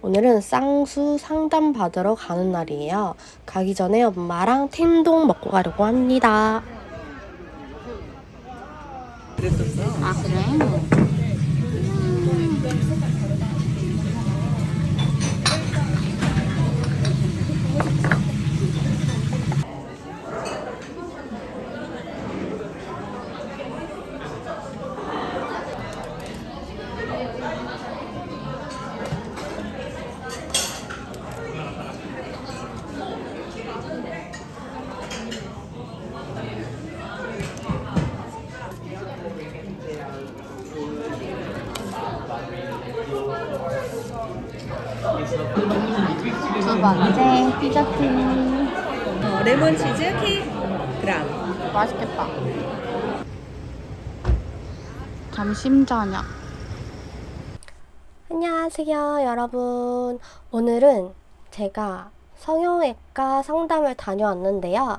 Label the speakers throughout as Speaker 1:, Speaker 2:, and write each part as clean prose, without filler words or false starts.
Speaker 1: 오늘은 쌍수 상담 받으러 가는 날이에요. 가기 전에 엄마랑 텐동 먹고 가려고 합니다.
Speaker 2: 아, 그래? 두 번째 디저트.
Speaker 3: 레몬 치즈 케이크랑
Speaker 2: 맛있겠다. 점심 저녁.
Speaker 1: 안녕하세요, 여러분. 오늘은 제가 성형외과 상담을 다녀왔는데요.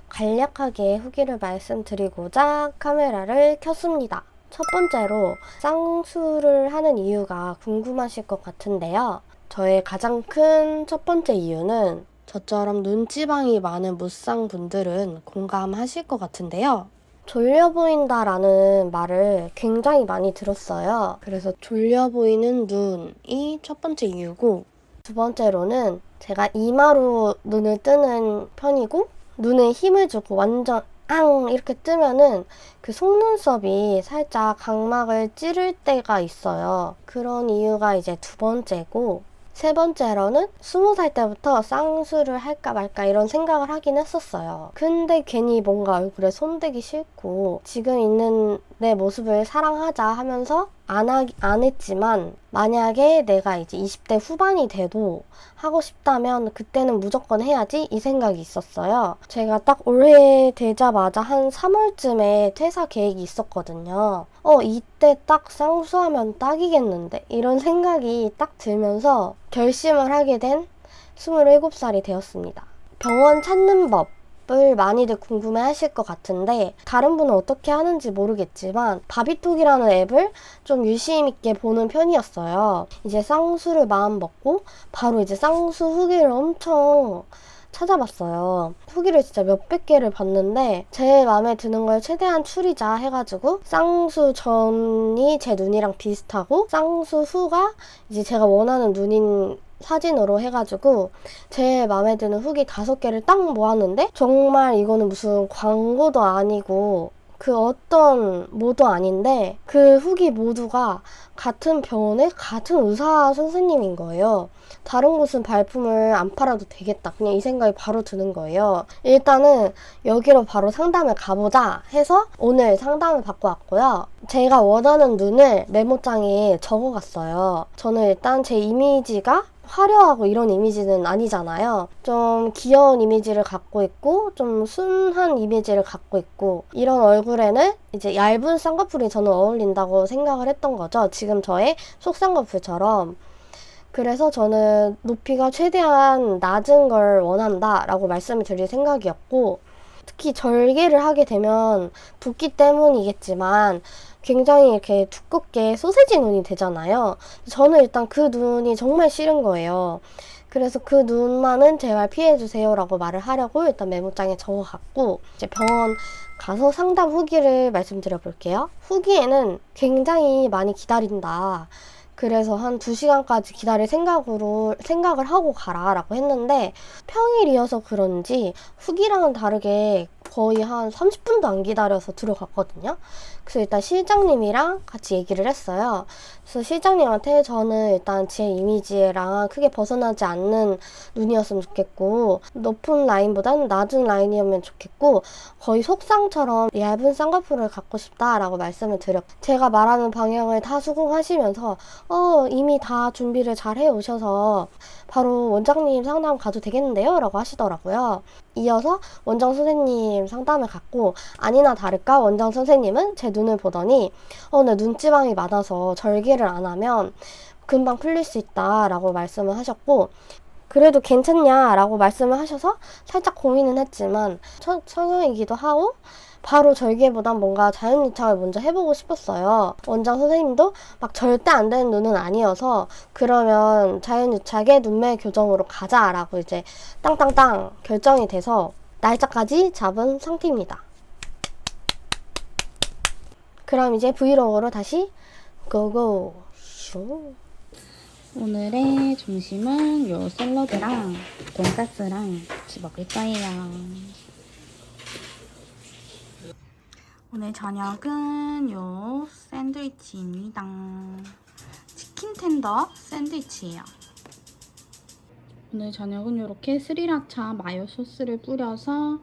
Speaker 1: 간략하게 후기를 말씀드리고자 카메라를 켰습니다. 첫 번째로 쌍수를 하는 이유가 궁금하실 것 같은데요. 저의 가장 큰 첫 번째 이유는 저처럼 눈지방이 많은 무쌍분들은 공감하실 것 같은데요. 졸려 보인다라는 말을 굉장히 많이 들었어요. 그래서 졸려 보이는 눈이 첫 번째 이유고, 두 번째로는 제가 이마로 눈을 뜨는 편이고, 눈에 힘을 주고 완전 이렇게 뜨면은 그 속눈썹이 살짝 각막을 찌를 때가 있어요. 그런 이유가 이제 두 번째고, 세 번째로는 20살 때부터 쌍수를 할까 말까 이런 생각을 하긴 했었어요. 근데 괜히 뭔가 얼굴에 손대기 싫고 지금 있는 내 모습을 사랑하자 하면서 안 했지만, 만약에 내가 이제 20대 후반이 돼도 하고 싶다면 그때는 무조건 해야지 이 생각이 있었어요. 제가 딱 올해 되자마자 한 3월쯤에 퇴사 계획이 있었거든요. 이때 딱 쌍수하면 딱이겠는데 이런 생각이 딱 들면서 결심을 하게 된 27살이 되었습니다. 병원 찾는 법을 많이들 궁금해 하실 것 같은데, 다른 분은 어떻게 하는지 모르겠지만 바비톡이라는 앱을 좀 유심 있게 보는 편이었어요. 이제 쌍수를 마음 먹고 바로 이제 쌍수 후기를 엄청 찾아봤어요. 후기를 진짜 몇백 개를 봤는데 제 마음에 드는 걸 최대한 추리자 해가지고, 쌍수 전이 제 눈이랑 비슷하고 쌍수 후가 이제 제가 원하는 눈인 사진으로 해가지고 제 마음에 드는 후기 5개를 딱 모았는데, 정말 이거는 무슨 광고도 아니고 그 어떤 뭐도 아닌데 그 후기 모두가 같은 병원의 같은 의사 선생님인 거예요. 다른 곳은 발품을 안 팔아도 되겠다, 그냥 이 생각이 바로 드는 거예요. 일단은 여기로 바로 상담을 가보자 해서 오늘 상담을 받고 왔고요. 제가 원하는 눈을 메모장에 적어갔어요. 저는 일단 제 이미지가 화려하고 이런 이미지는 아니잖아요. 좀 귀여운 이미지를 갖고 있고 좀 순한 이미지를 갖고 있고, 이런 얼굴에는 이제 얇은 쌍꺼풀이 저는 어울린다고 생각을 했던 거죠. 지금 저의 속쌍꺼풀처럼. 그래서 저는 높이가 최대한 낮은 걸 원한다 라고 말씀을 드릴 생각이었고, 특히 절개를 하게 되면 붓기 때문이겠지만 굉장히 이렇게 두껍게 소세지 눈이 되잖아요. 저는 일단 그 눈이 정말 싫은 거예요. 그래서 그 눈만은 제발 피해주세요 라고 말을 하려고 일단 메모장에 적어갔고, 이제 병원 가서 상담 후기를 말씀드려 볼게요. 후기에는 굉장히 많이 기다린다, 그래서 한 2시간까지 기다릴 생각을 하고 가라 라고 했는데, 평일이어서 그런지 후기랑은 다르게 거의 한 30분도 안 기다려서 들어갔거든요. 그래서 일단 실장님이랑 같이 얘기를 했어요. 그래서 실장님한테 저는 일단 제 이미지랑 크게 벗어나지 않는 눈이었으면 좋겠고, 높은 라인보다는 낮은 라인이었으면 좋겠고, 거의 속쌍처럼 얇은 쌍꺼풀을 갖고 싶다라고 말씀을 드렸고, 제가 말하는 방향을 다 수긍하시면서 이미 다 준비를 잘 해오셔서 바로 원장님 상담 가도 되겠는데요? 라고 하시더라고요. 이어서 원장 선생님 상담을 갔고, 아니나 다를까 원장 선생님은 제 눈을 보더니 내 눈지방이 많아서 절개를 안 하면 금방 풀릴 수 있다 라고 말씀을 하셨고, 그래도 괜찮냐 라고 말씀을 하셔서 살짝 고민은 했지만 첫 성형이기도 하고 바로 절개보단 뭔가 자연유착을 먼저 해보고 싶었어요. 원장 선생님도 막 절대 안 되는 눈은 아니어서 그러면 자연유착에 눈매 교정으로 가자라고 이제 땅땅땅 결정이 돼서 날짜까지 잡은 상태입니다. 그럼 이제 브이로그로 다시 고고. 슈.
Speaker 2: 오늘의 점심은 요 샐러드랑 돈까스랑 같이 먹을 거예요. 오늘 저녁은 요 샌드위치입니다. 치킨 텐더 샌드위치예요. 오늘 저녁은 이렇게 스리라차 마요 소스를 뿌려서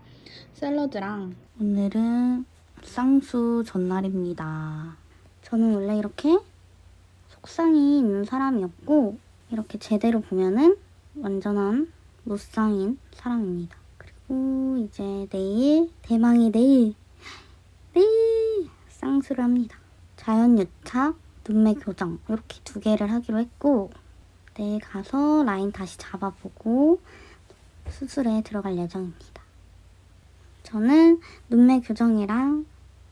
Speaker 2: 샐러드랑, 오늘은 쌍수 전날입니다. 저는 원래 이렇게 속상이 있는 사람이었고 이렇게 제대로 보면은 완전한 무쌍인 사람입니다. 그리고 이제 내일, 대망의 내일 쌍수를 합니다. 자연유착, 눈매 교정 이렇게 2개를 하기로 했고 내일 가서 라인 다시 잡아보고 수술에 들어갈 예정입니다. 저는 눈매 교정이랑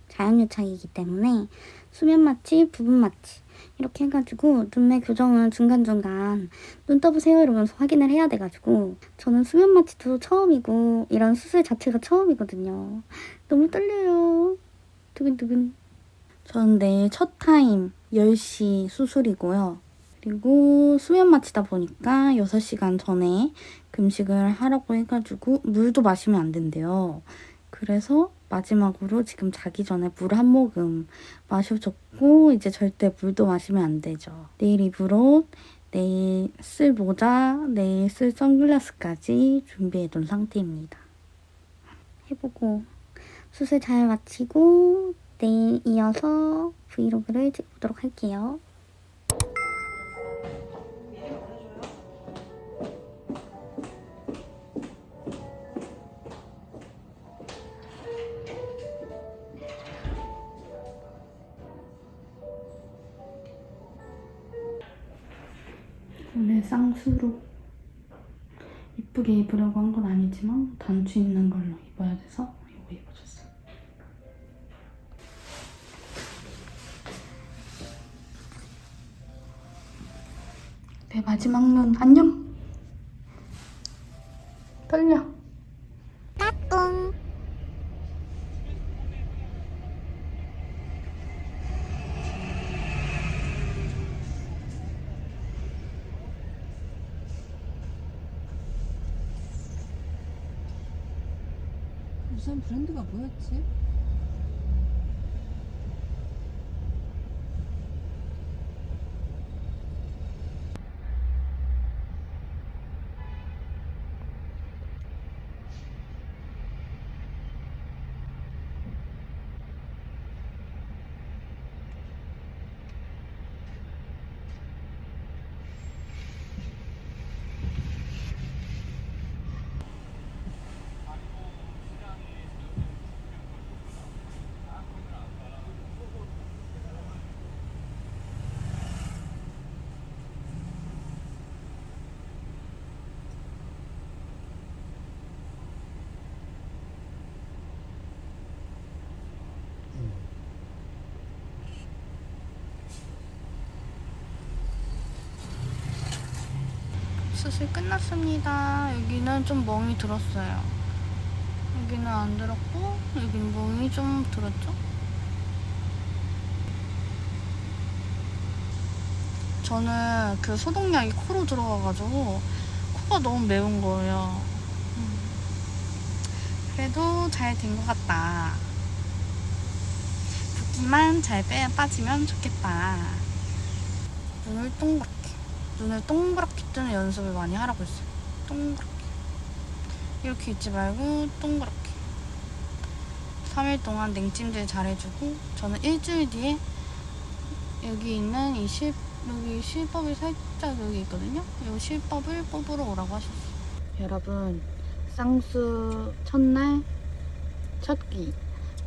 Speaker 2: 자연유착이기 때문에 수면 마취, 부분 마취 이렇게 해가지고 눈매 교정은 중간중간 눈 떠보세요 이러면서 확인을 해야 돼가지고 저는 수면 마취도 처음이고 이런 수술 자체가 처음이거든요. 너무 떨려요. 두근두근. 저는 내일 첫 타임 10시 수술이고요. 그리고 수면 마취다 보니까 6시간 전에 금식을 하라고 해가지고 물도 마시면 안 된대요. 그래서 마지막으로 지금 자기 전에 물 한 모금 마셔줬고 이제 절대 물도 마시면 안 되죠. 내일 입을 옷, 내일 쓸 모자, 내일 쓸 선글라스까지 준비해둔 상태입니다. 해보고 수술 잘 마치고 내일 이어서 브이로그를 찍어보도록 할게요. 오늘 쌍수로 이쁘게 입으려고 한 건 아니지만 단추 있는 걸로 입어야 돼서 이거 입어줬어요. 내 마지막 눈 안녕. 떨려. 까꿍.
Speaker 3: 우산 브랜드가 뭐였지?
Speaker 2: 수술 끝났습니다. 여기는 좀 멍이 들었어요. 여기는 안 들었고 여기는 멍이 좀 들었죠? 저는 그 소독약이 코로 들어가가지고 코가 너무 매운 거예요. 그래도 잘 된 것 같다. 붓기만 잘 빠지면 좋겠다. 눈을 동그랗게 뜨는 연습을 많이 하라고 했어요. 동그랗게. 이렇게 있지 말고 동그랗게. 3일 동안 냉찜질 잘 해주고 저는 일주일 뒤에 여기 있는 여기 실밥이 살짝 여기 있거든요. 이 실밥을 뽑으러 오라고 하셨어요. 여러분, 쌍수 첫날 첫 끼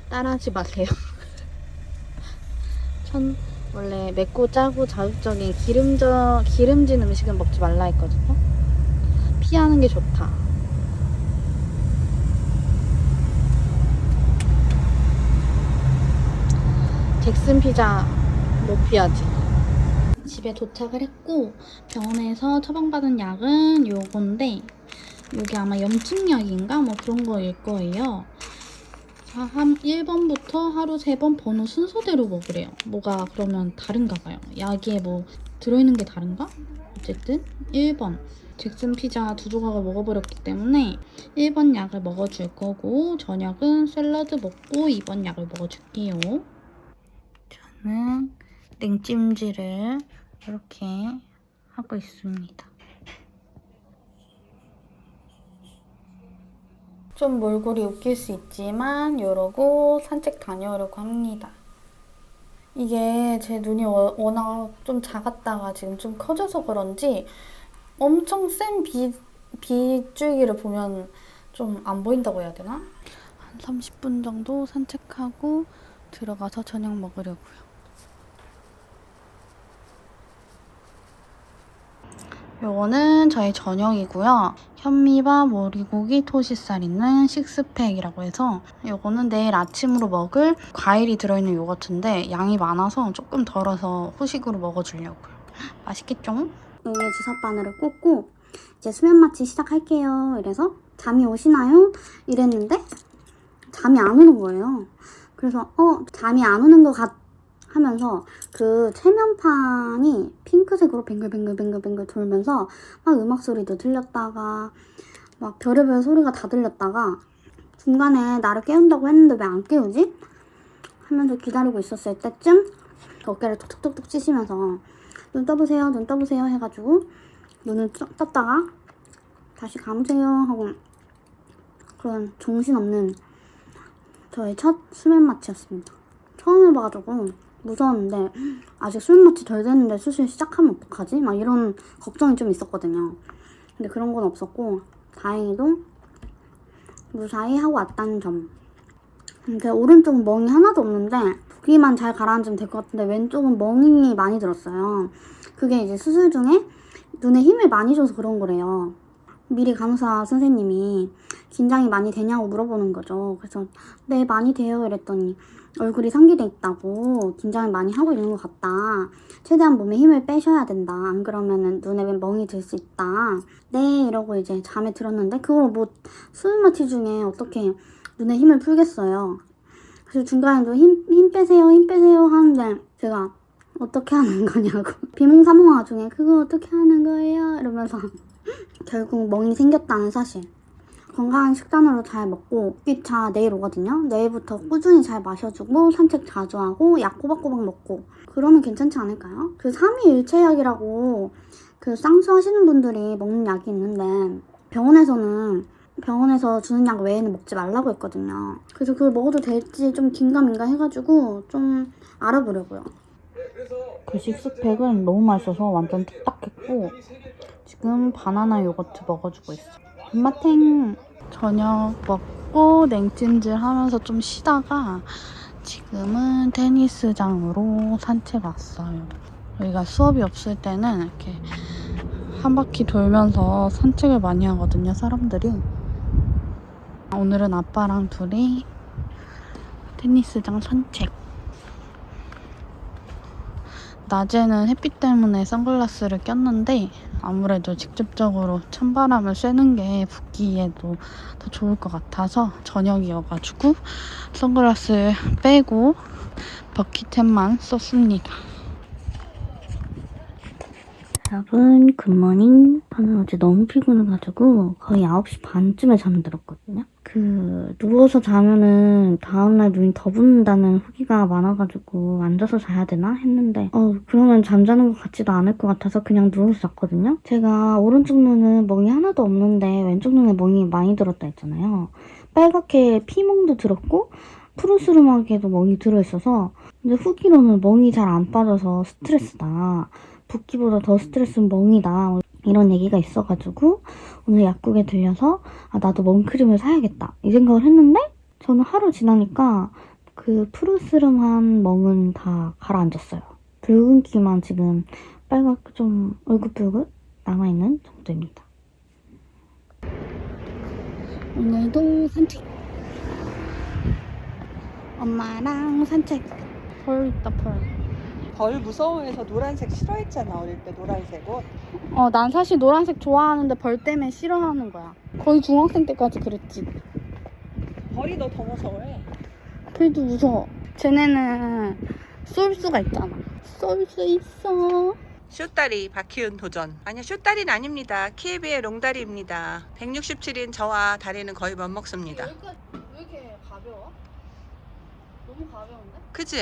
Speaker 2: 따라하지 마세요. 원래 맵고 짜고 자극적인 기름진 음식은 먹지 말라 했거든요. 피하는 게 좋다. 잭슨 피자 로피아지. 집에 도착을 했고 병원에서 처방받은 약은 요건데 이게 아마 염증약인가 뭐 그런 거일 거예요. 한 1번부터 하루 3번 번호 순서대로 먹으래요. 뭐가 그러면 다른가 봐요. 약에 뭐 들어있는 게 다른가? 어쨌든 1번 잭슨 피자 2조각을 먹어버렸기 때문에 1번 약을 먹어줄 거고 저녁은 샐러드 먹고 2번 약을 먹어줄게요. 저는 냉찜질을 이렇게 하고 있습니다. 좀 몰골이 웃길 수 있지만 이러고 산책 다녀오려고 합니다. 이게 제 눈이 워낙 좀 작았다가 지금 좀 커져서 그런지 엄청 센 빗줄기를 보면 좀 안 보인다고 해야 되나? 한 30분 정도 산책하고 들어가서 저녁 먹으려고요. 요거는 저희 저녁이고요. 현미밥, 오리고기, 토시살 있는 식스팩이라고 해서 요거는 내일 아침으로 먹을 과일이 들어있는 요거트인데 양이 많아서 조금 덜어서 후식으로 먹어주려고요. 맛있겠죠?
Speaker 4: 여기에 주사바늘을 꽂고 이제 수면 마취 시작할게요. 이래서 잠이 오시나요? 이랬는데 잠이 안 오는 거예요. 그래서 잠이 안 오는 것 같 하면서 그 최면판이 핑크색으로 뱅글뱅글 돌면서 막 음악 소리도 들렸다가 막 별의별 소리가 다 들렸다가 중간에 나를 깨운다고 했는데 왜 안 깨우지? 하면서 기다리고 있었을 때쯤 어깨를 톡톡톡 치시면서 눈 떠보세요 해가지고 눈을 떴다가 다시 감으세요 하고 그런 정신없는 저의 첫 수면 마취였습니다. 처음 해봐가지고 무서웠는데 아직 수면 마취 덜 됐는데 수술 시작하면 어떡하지? 막 이런 걱정이 좀 있었거든요. 근데 그런 건 없었고 다행히도 무사히 하고 왔다는 점. 오른쪽은 멍이 하나도 없는데 부기만 잘 가라앉으면 될 것 같은데 왼쪽은 멍이 많이 들었어요. 그게 이제 수술 중에 눈에 힘을 많이 줘서 그런 거래요. 미리 간호사 선생님이 긴장이 많이 되냐고 물어보는 거죠. 그래서 네 많이 돼요 이랬더니 얼굴이 상기돼 있다고 긴장을 많이 하고 있는 것 같다. 최대한 몸에 힘을 빼셔야 된다. 안 그러면 눈에 멍이 들 수 있다. 네 이러고 이제 잠에 들었는데 그걸 뭐 수면 마취 중에 어떻게 눈에 힘을 풀겠어요. 그래서 중간에도 힘 빼세요 하는데 제가 어떻게 하는 거냐고 비몽사몽화 중에 그거 어떻게 하는 거예요? 이러면서 결국 멍이 생겼다는 사실. 건강한 식단으로 잘 먹고 기차 내일 오거든요. 내일부터 꾸준히 잘 마셔주고 산책 자주 하고 약 꼬박꼬박 먹고 그러면 괜찮지 않을까요? 그 삼위일체약이라고 그 쌍수하시는 분들이 먹는 약이 있는데 병원에서 주는 약 외에는 먹지 말라고 했거든요. 그래서 그걸 먹어도 될지 좀 긴가민가 해가지고 좀 알아보려고요.
Speaker 2: 그 식스팩은 너무 맛있어서 완전 뚝딱했고 지금 바나나 요거트 먹어주고 있어. 엄마탱 저녁 먹고 냉찜질 하면서 좀 쉬다가 지금은 테니스장으로 산책 왔어요. 여기가 수업이 없을 때는 이렇게 한 바퀴 돌면서 산책을 많이 하거든요, 사람들이. 오늘은 아빠랑 둘이 테니스장 산책. 낮에는 햇빛 때문에 선글라스를 꼈는데 아무래도 직접적으로 찬바람을 쐬는 게 붓기에도 더 좋을 것 같아서 저녁이어가지고 선글라스 빼고 버킷템만 썼습니다.
Speaker 4: 여러분 굿모닝. 저는 어제 너무 피곤해가지고 거의 9시 반쯤에 잠들었거든요. 누워서 자면은 다음날 눈이 더 붓는다는 후기가 많아가지고 앉아서 자야 되나 했는데 그러면 잠자는 것 같지도 않을 것 같아서 그냥 누워서 잤거든요. 제가 오른쪽 눈은 멍이 하나도 없는데 왼쪽 눈에 멍이 많이 들었다 했잖아요. 빨갛게 피멍도 들었고 푸르스름하게도 멍이 들어있어서 근데 후기로는 멍이 잘 안 빠져서 스트레스다. 붓기보다 더 스트레스는 멍이다. 이런 얘기가 있어가지고 오늘 약국에 들려서 나도 멍크림을 사야겠다 이 생각을 했는데 저는 하루 지나니까 그 푸르스름한 멍은 다 가라앉았어요. 붉은기만 지금 빨갛게 좀 울긋불긋 남아있는 정도입니다. 오늘도 산책 엄마랑 산책
Speaker 2: 벌 있다, 벌.
Speaker 5: 벌 무서워해서 노란색 싫어했잖아, 어릴 때 노란색 옷.
Speaker 2: 난 사실 노란색 좋아하는데 벌 때문에 싫어하는 거야. 거의 중학생 때까지 그랬지.
Speaker 5: 벌이 너 더 무서워해.
Speaker 2: 그래도 무서워. 쟤네는 쏠 수가 있잖아. 쏠 수 있어.
Speaker 5: 쇼다리 박희은 도전. 아니요, 쇼다리는 아닙니다. 키에 비해 롱다리입니다. 167인 저와 다리는 거의 못 먹습니다.
Speaker 2: 왜 이렇게 가벼워? 너무 가벼운데?
Speaker 5: 그치?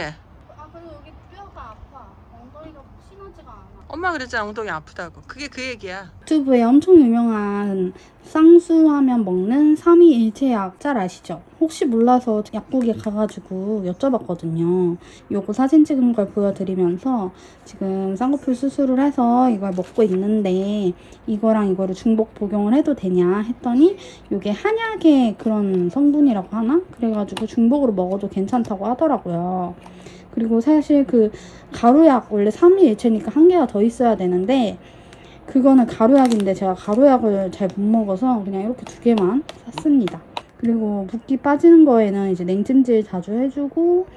Speaker 2: 그리고 여기 뼈가 아파. 엉덩이가 심하지가 않아.
Speaker 5: 엄마 그랬잖아, 엉덩이 아프다고. 그게 그 얘기야.
Speaker 2: 유튜브에 엄청 유명한 쌍수하면 먹는 삼위일체약 잘 아시죠? 혹시 몰라서 약국에 가가지고 여쭤봤거든요. 요거 사진 찍은 걸 보여드리면서 지금 쌍꺼풀 수술을 해서 이걸 먹고 있는데 이거랑 이거를 중복 복용을 해도 되냐 했더니 요게 한약의 그런 성분이라고 하나? 그래가지고 중복으로 먹어도 괜찮다고 하더라고요. 그리고 사실 그 가루약 원래 삼위일체니까 한 개가 더 있어야 되는데 그거는 가루약인데 제가 가루약을 잘 못 먹어서 그냥 이렇게 2개만 샀습니다. 그리고 붓기 빠지는 거에는 이제 냉찜질 자주 해주고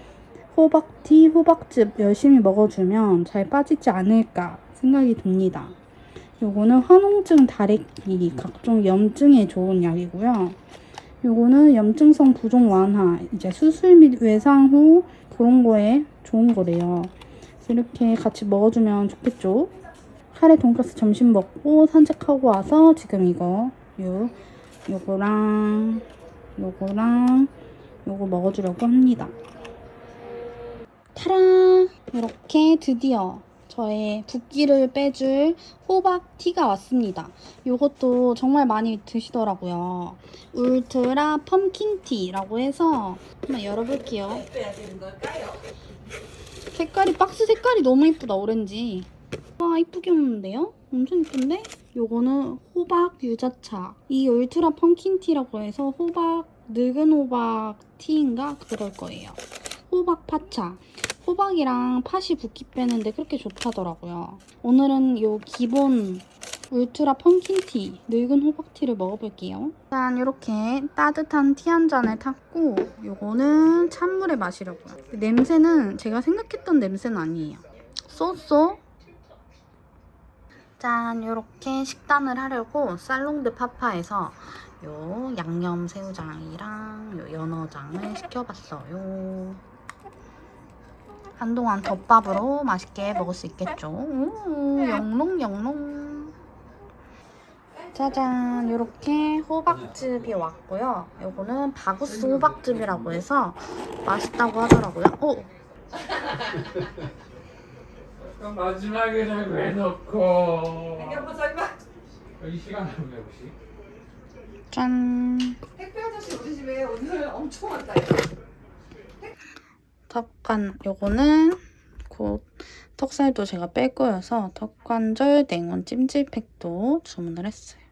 Speaker 2: 호박티, 호박즙 열심히 먹어주면 잘 빠지지 않을까 생각이 듭니다. 요거는 화농증, 다래끼, 각종 염증에 좋은 약이고요. 요거는 염증성 부종 완화, 이제 수술 및 외상 후 그런 거에 좋은 거래요. 그래서 이렇게 같이 먹어주면 좋겠죠. 카레 돈가스 점심 먹고 산책하고 와서 지금 요거랑 요거 먹어주려고 합니다. 타란! 이렇게 드디어 저의 붓기를 빼줄 호박티가 왔습니다. 요것도 정말 많이 드시더라고요. 울트라 펌킨티라고 해서 한번 열어볼게요. 색깔이, 박스 색깔이 너무 이쁘다, 오렌지. 와, 이쁘게 없는데요? 엄청 이쁜데? 요거는 호박 유자차. 이 울트라 펌킨티라고 해서 늙은 호박 티인가? 그럴 거예요. 호박 파차. 호박이랑 팥이 붓기 빼는데 그렇게 좋다더라고요. 오늘은 요 기본 울트라 펌킨티, 늙은 호박티를 먹어볼게요. 일단 이렇게 따뜻한 티 한 잔을 탔고 요거는 찬물에 마시려고요. 냄새는 제가 생각했던 냄새는 아니에요. 쏘쏘. 짠, 요렇게 식단을 하려고 살롱드 파파에서 요 양념 새우장이랑 요 연어장을 시켜봤어요. 한동안 덮밥으로 맛있게 먹을 수 있겠죠. 영롱영롱. 짜잔, 요렇게 호박즙이 왔고요. 요거는 바구스 호박즙이라고 해서 맛있다고 하더라고요.
Speaker 6: 그럼 마지막에 자꾸 왜 넣고? 이 시간에 왜 혹시?
Speaker 2: 짠.
Speaker 5: 택배 아저씨 우리 집에 오늘 엄청 왔다.
Speaker 2: 턱관, 요거는 곧 턱살도 제가 뺄 거여서 턱관절 냉온 찜질팩도 주문을 했어요.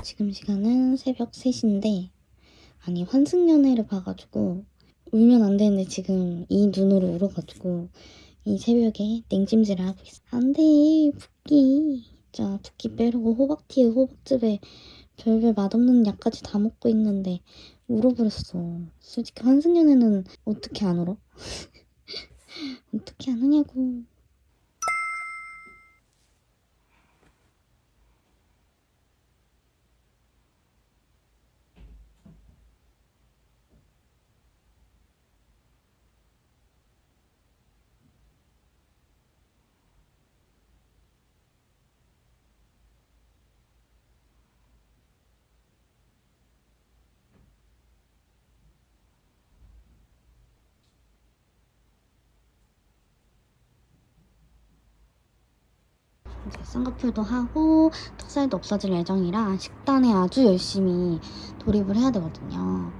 Speaker 7: 지금 시간은 새벽 3시인데 아니 환승연애를 봐가지고 울면 안 되는데 지금 이 눈으로 울어가지고 이 새벽에 냉찜질을 하고 있어. 안돼, 붓기. 진짜 붓기 빼려고 호박티에 호박즙에 별별 맛없는 약까지 다 먹고 있는데 울어버렸어. 솔직히 환승연애는 어떻게 안 울어? 어떻게 안 우냐고. 이제 쌍꺼풀도 하고 턱살도 없어질 예정이라 식단에 아주 열심히 돌입을 해야 되거든요.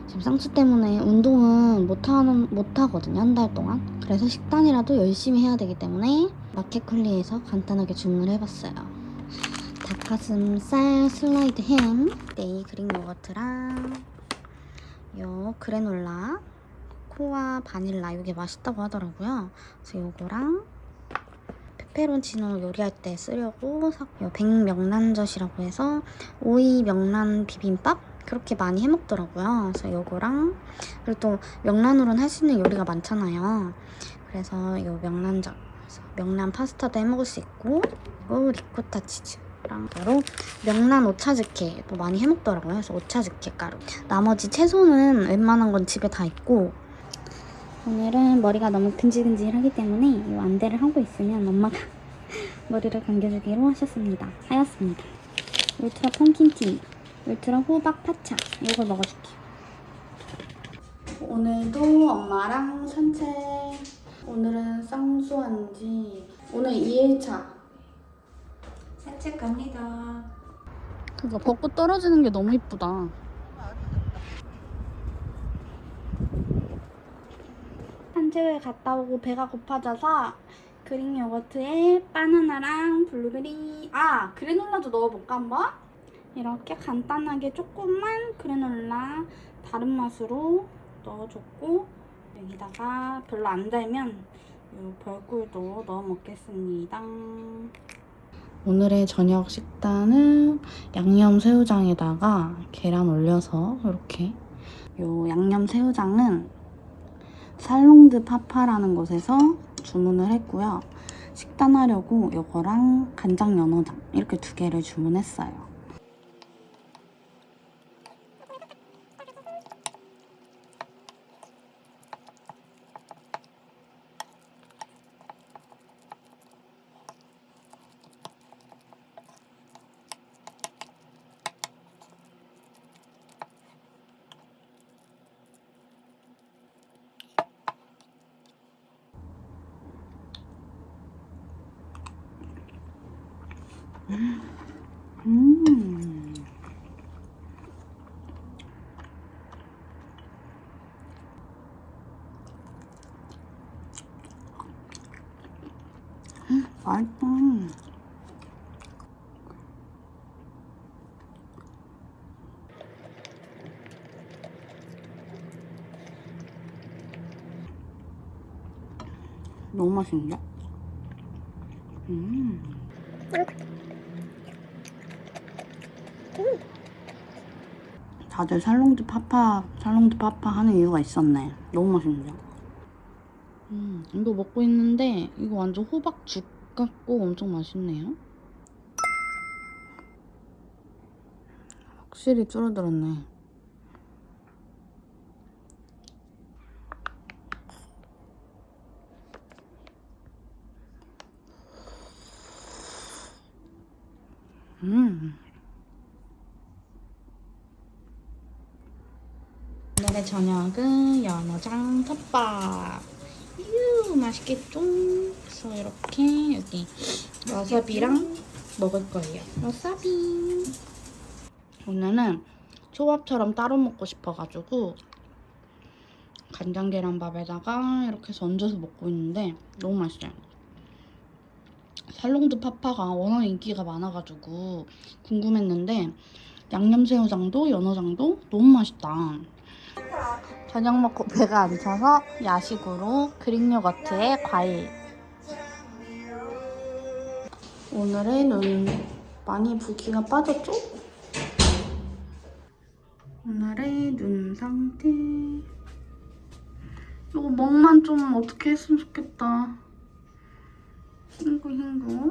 Speaker 7: 지금 쌍수 때문에 운동은 못하거든요, 한 달 동안. 그래서 식단이라도 열심히 해야 되기 때문에 마켓컬리에서 간단하게 주문을 해봤어요. 닭가슴살 슬라이드 햄, 네이 그릭 요거트랑 요 그래놀라 코코아 바닐라, 이게 맛있다고 하더라고요. 그래서 요거랑 페페론치노 요리할 때 쓰려고 샀고요. 백명란젓이라고 해서 오이 명란 비빔밥,
Speaker 2: 그렇게 많이 해먹더라고요. 그래서 요거랑 그리고 또 명란으로는 할 수 있는 요리가 많잖아요. 그래서 요 명란젓, 그래서 명란 파스타도 해먹을 수 있고 그리고 리코타 치즈랑 바로 명란 오차즈케도 많이 해먹더라고요. 그래서 오차즈케 가루. 나머지 채소는 웬만한 건 집에 다 있고 오늘은 머리가 너무 근질근질하기 때문에 이 안대를 하고 있으면 엄마가 머리를 감겨주기로 하였습니다. 울트라 펌킨티, 울트라 호박 파차 이걸 먹어줄게요. 오늘도 엄마랑 산책. 오늘은 쌍수한지 오늘 2일차
Speaker 3: 산책 갑니다.
Speaker 2: 그거 벚꽃 떨어지는 게 너무 이쁘다. 산책을 갔다 오고 배가 고파져서 그릭 요거트에 바나나랑 블루베리 그래놀라도 넣어볼까 한번? 이렇게 간단하게 조금만 그래놀라 다른 맛으로 넣어줬고 여기다가 별로 안 달면 이 벌꿀도 넣어 먹겠습니다. 오늘의 저녁 식단은 양념 새우장에다가 계란 올려서 이렇게. 요 양념 새우장은 살롱드 파파라는 곳에서 주문을 했고요. 식단하려고 요거랑 간장 연어장 이렇게 2개를 주문했어요. 맛있다. 너무 맛있는데? 다들 살롱드 파파 하는 이유가 있었네. 너무 맛있는데? 이거 먹고 있는데 이거 완전 호박죽 같고 엄청 맛있네요. 확실히 줄어들었네. 오늘의 저녁은 연어장 덮밥. 맛있겠죠? 그래서 이렇게 여기 와사비랑 먹을 거예요. 와사비. 오늘은 초밥처럼 따로 먹고 싶어가지고 간장 계란밥에다가 이렇게 해서 얹어서 먹고 있는데 너무 맛있어요. 살롱드 파파가 워낙 인기가 많아가지고 궁금했는데 양념새우장도 연어장도 너무 맛있다. 저녁 먹고 배가 안 차서 야식으로 그릭 요거트에 과일. 오늘의 눈 많이 붓기가 빠졌죠? 오늘의 눈 상태. 이거 먹만 좀 어떻게 했으면 좋겠다. 흰구.